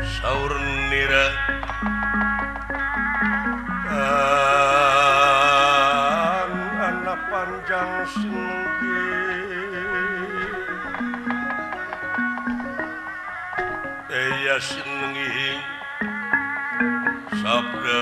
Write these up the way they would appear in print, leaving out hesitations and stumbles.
Saur nira anak panjang sinenggi Eya sinenggi sabda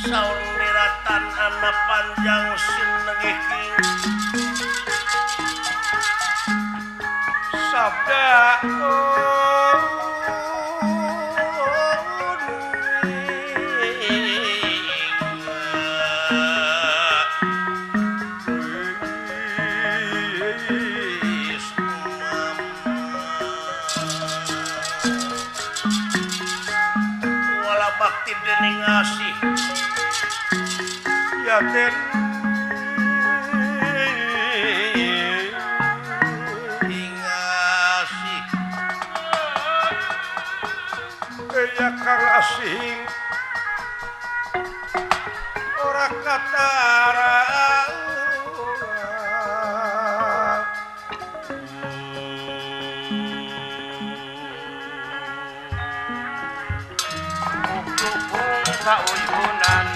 Saur niratan anak panjang sinenggi sabda wala bakti dening ngasih yaden ngasih ya kang asing ora katara kauyunan